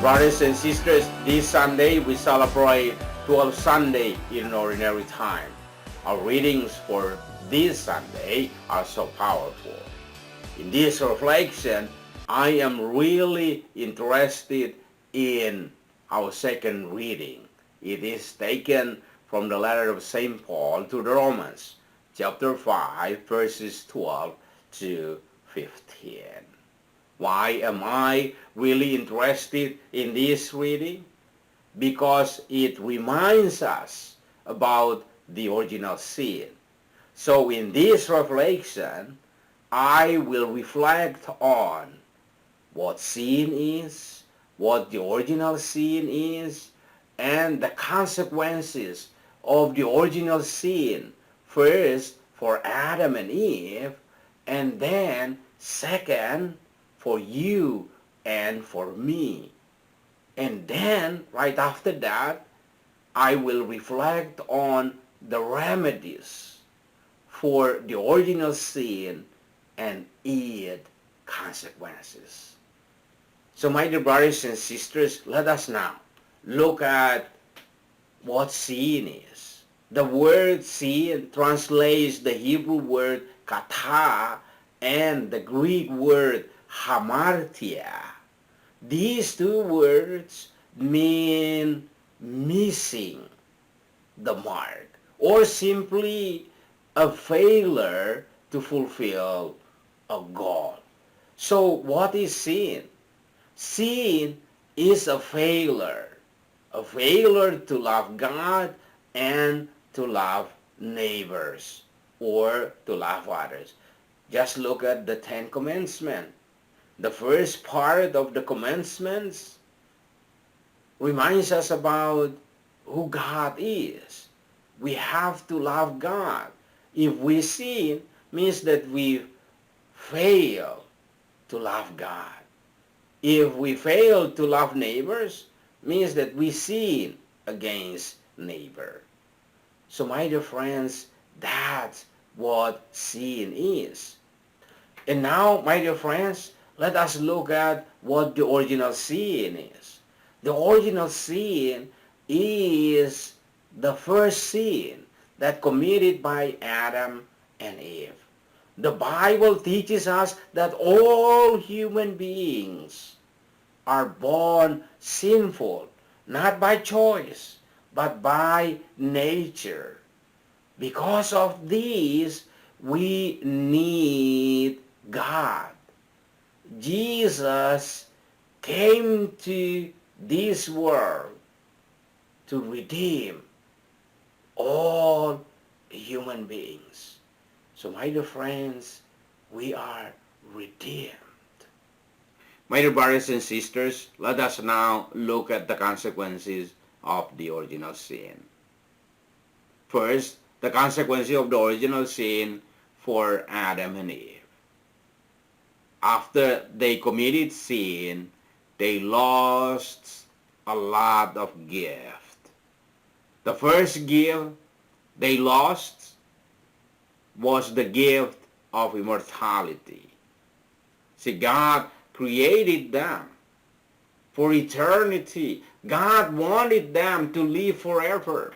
Brothers and sisters, this Sunday we celebrate 12 Sunday in Ordinary Time. Our readings for this Sunday are so powerful. In this reflection, I am really interested in our second reading. It is taken from the letter of St. Paul to the Romans, chapter 5, verses 12 to 15. Why am I really interested in this reading? Because it reminds us about the original sin. So in this reflection, I will reflect on what sin is, what the original sin is, and the consequences of the original sin, first for Adam and Eve, and then second for you and for me. And then, right after that, I will reflect on the remedies for the original sin and its consequences. So my dear brothers and sisters, let us now look at what sin is. The word sin translates the Hebrew word kata and the Greek word hamartia. These two words mean missing the mark or simply a failure to fulfill a goal. So what is sin? Sin is a failure to love God and to love neighbors or to love others. Just look at the Ten Commandments. The first part of the commandments reminds us about who God is. We have to love God. If we sin, means that we fail to love God. If we fail to love neighbors, means that we sin against neighbor. So my dear friends, that's what sin is. And now, my dear friends, let us look at what the original sin is. The original sin is the first sin that committed by Adam and Eve. The Bible teaches us that all human beings are born sinful, not by choice, but by nature. Because of this, we need God. Jesus came to this world to redeem all human beings. So my dear friends, we are redeemed. My dear brothers and sisters, let us now look at the consequences of the original sin. First, the consequences of the original sin for Adam and Eve. After they committed sin, they lost a lot of gift. The first gift they lost was the gift of immortality. See, God created them for eternity. God wanted them to live forever.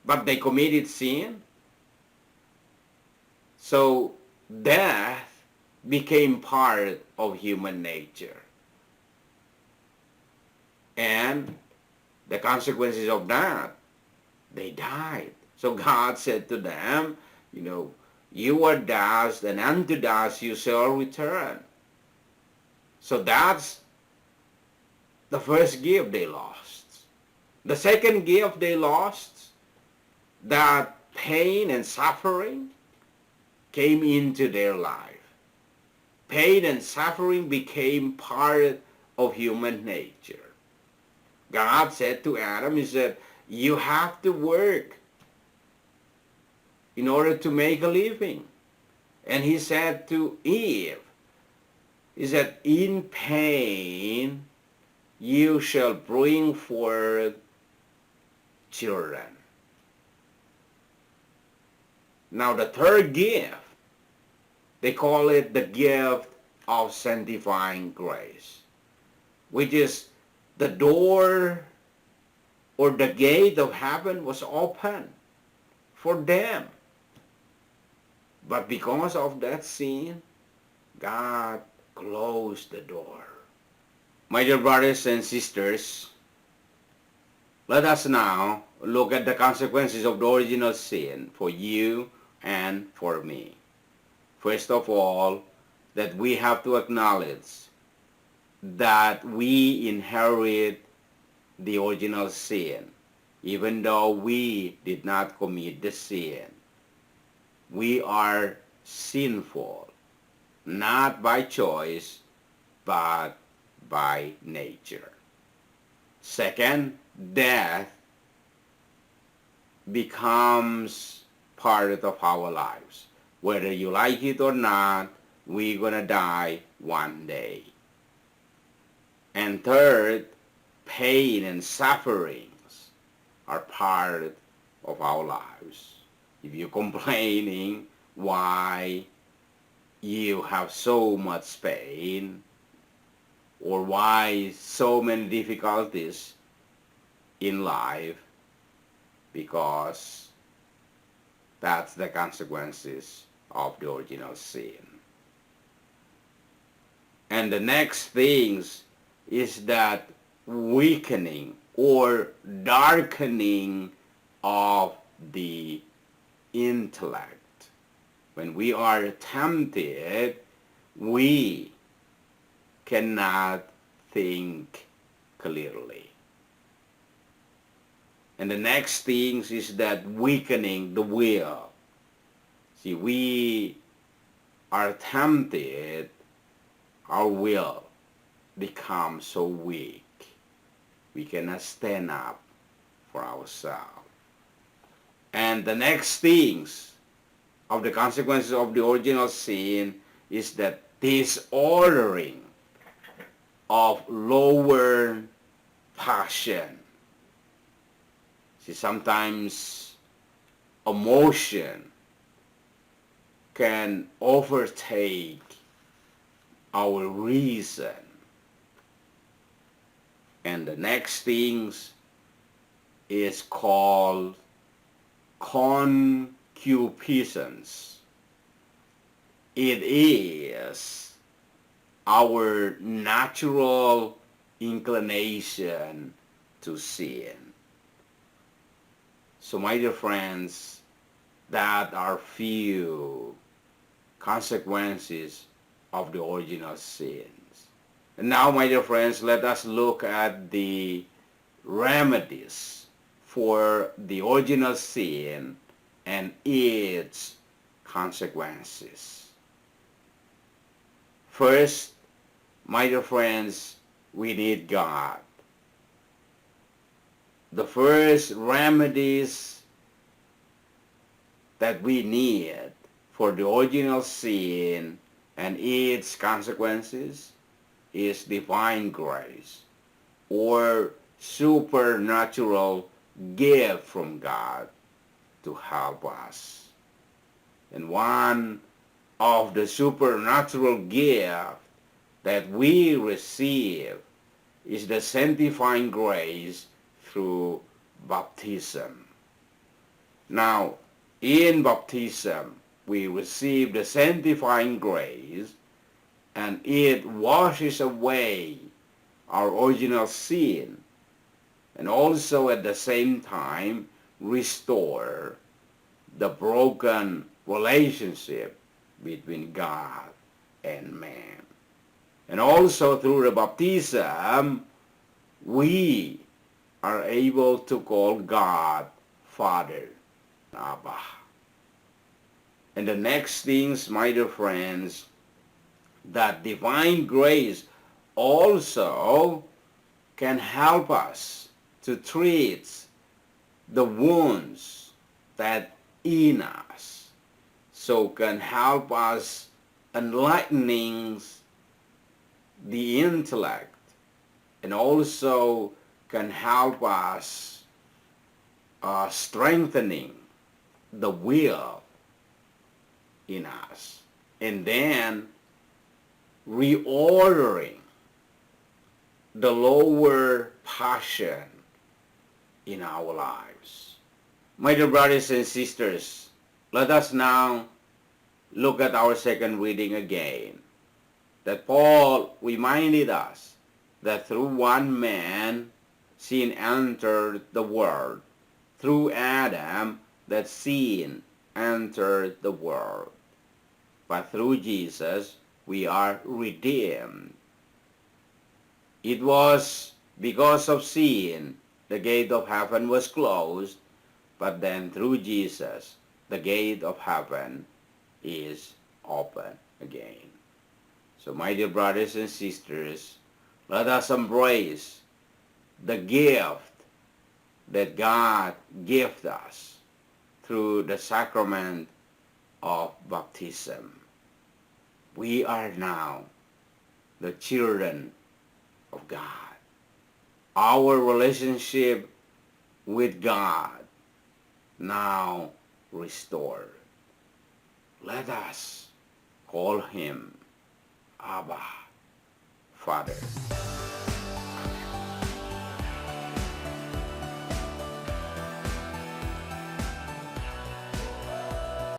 But they committed sin. So death became part of human nature. And the consequences of that, they died. So God said to them, you are dust, and unto dust you shall return. So that's the first gift they lost. The second gift they lost, that pain and suffering came into their life. Pain and suffering became part of human nature. God said to Adam, he said, you have to work in order to make a living. And he said to Eve, he said, in pain you shall bring forth children. Now the third gift, they call it the gift of sanctifying grace, which is the door or the gate of heaven was open for them. But because of that sin, God closed the door. My dear brothers and sisters, let us now look at the consequences of the original sin for you and for me. First of all, that we have to acknowledge that we inherit the original sin, even though we did not commit the sin. We are sinful, not by choice, but by nature. Second, death becomes part of our lives. Whether you like it or not, we're gonna die one day. And third, pain and sufferings are part of our lives. If you're complaining why you have so much pain or why so many difficulties in life, because that's the consequences of the original sin. And the next things is that weakening or darkening of the intellect. When we are tempted, we cannot think clearly. And the next thing is that weakening the will. See, we are tempted, our will becomes so weak. We cannot stand up for ourselves. And the next things of the consequences of the original sin is that disordering of lower passion. See, sometimes emotion can overtake our reason. And the next things is called concupiscence. It is our natural inclination to sin. So my dear friends, that are few consequences of the original sins. And now, my dear friends, let us look at the remedies for the original sin and its consequences. First, my dear friends, we need God. The first remedies that we need for the original sin and its consequences is divine grace or supernatural gift from God to help us. And one of the supernatural gifts that we receive is the sanctifying grace through baptism. Now, in baptism, we receive the sanctifying grace, and it washes away our original sin, and also at the same time restore the broken relationship between God and man. And also through the baptism, we are able to call God Father, Abba. And the next things, my dear friends, that divine grace also can help us to treat the wounds that in us. So can help us enlightening the intellect, and also can help us strengthening the will in us, and then reordering the lower passion in our lives. My dear brothers and sisters, let us now look at our second reading again. That Paul reminded us that through one man sin entered the world. Through Adam that sin entered the world. But through Jesus we are redeemed. It was because of sin the gate of heaven was closed, but then through Jesus the gate of heaven is open again. So my dear brothers and sisters, let us embrace the gift that God gave us through the sacrament of baptism. We are now the children of God. Our relationship with God now restored. Let us call him Abba, Father.